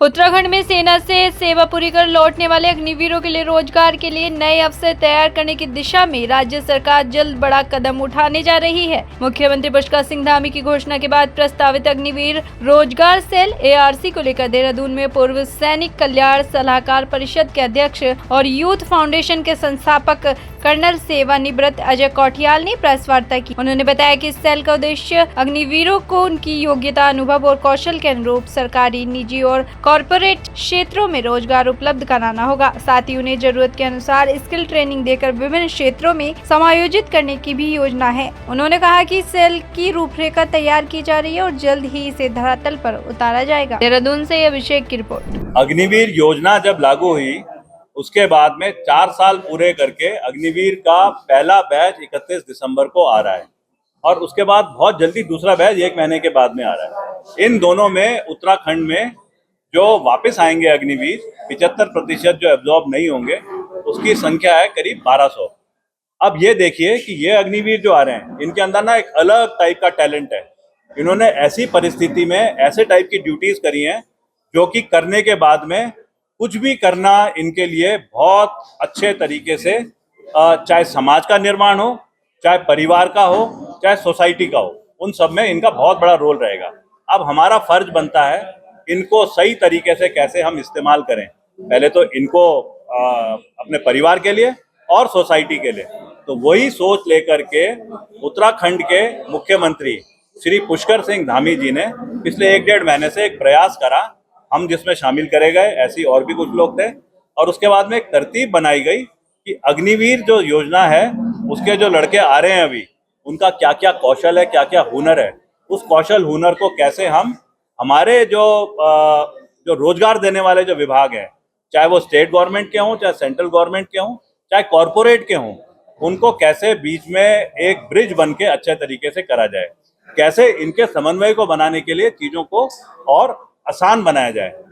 उत्तराखंड में सेना से सेवा पूरी कर लौटने वाले अग्निवीरों के लिए रोजगार के लिए नए अवसर तैयार करने की दिशा में राज्य सरकार जल्द बड़ा कदम उठाने जा रही है। मुख्यमंत्री पुष्कर सिंह धामी की घोषणा के बाद प्रस्तावित अग्निवीर रोजगार सेल ARC को लेकर देहरादून में पूर्व सैनिक कल्याण सलाहकार परिषद के अध्यक्ष और यूथ फाउंडेशन के संस्थापक कर्नल सेवानिवृत्त अजय कौटियाल ने प्रेस वार्ता की। उन्होंने बताया कि इस सेल का उद्देश्य अग्निवीरों को उनकी योग्यता, अनुभव और कौशल के अनुरूप सरकारी, निजी और कॉरपोरेट क्षेत्रों में रोजगार उपलब्ध कराना होगा। साथ ही उन्हें जरूरत के अनुसार स्किल ट्रेनिंग देकर विभिन्न क्षेत्रों में समायोजित करने की भी योजना है। उन्होंने कहा कि सेल की रूपरेखा तैयार की जा रही है और जल्द ही इसे धरातल पर उतारा जाएगा। देहरादून से अभिषेक की रिपोर्ट। अग्निवीर योजना जब लागू हुई उसके बाद में 4 साल पूरे करके अग्निवीर का पहला बैच 31 दिसंबर को आ रहा है और उसके बाद बहुत जल्दी दूसरा बैच 1 महीने के बाद में आ रहा है। इन दोनों में उत्तराखंड में जो वापस आएंगे अग्निवीर 75% जो एब्जॉर्ब नहीं होंगे उसकी संख्या है करीब 1200। अब ये देखिए कि ये अग्निवीर जो आ रहे हैं इनके अंदर ना एक अलग टाइप का टैलेंट है। इन्होंने ऐसी परिस्थिति में ऐसे टाइप की ड्यूटीज करी हैं जो कि करने के बाद में कुछ भी करना इनके लिए बहुत अच्छे तरीके से, चाहे समाज का निर्माण हो, चाहे परिवार का हो, चाहे सोसाइटी का हो, उन सब में इनका बहुत बड़ा रोल रहेगा। अब हमारा फर्ज बनता है इनको सही तरीके से कैसे हम इस्तेमाल करें। पहले तो इनको अपने परिवार के लिए और सोसाइटी के लिए, तो वही सोच लेकर के उत्तराखंड के मुख्यमंत्री श्री पुष्कर सिंह धामी जी ने पिछले 1-1.5 महीने से एक प्रयास करा, हम जिसमें शामिल करे गए, ऐसी और भी कुछ लोग थे, और उसके बाद में एक तरतीब बनाई गई कि अग्निवीर जो योजना है उसके जो लड़के आ रहे हैं अभी उनका क्या क्या कौशल है, क्या क्या हुनर है, उस कौशल हुनर को कैसे हम हमारे जो रोजगार देने वाले जो विभाग हैं, चाहे वो स्टेट गवर्नमेंट के हों, चाहे सेंट्रल गवर्नमेंट के हों, चाहे कॉरपोरेट के हों, उनको कैसे बीच में एक ब्रिज बन के अच्छे तरीके से करा जाए, कैसे इनके समन्वय को बनाने के लिए चीज़ों को और आसान बनाया जाए।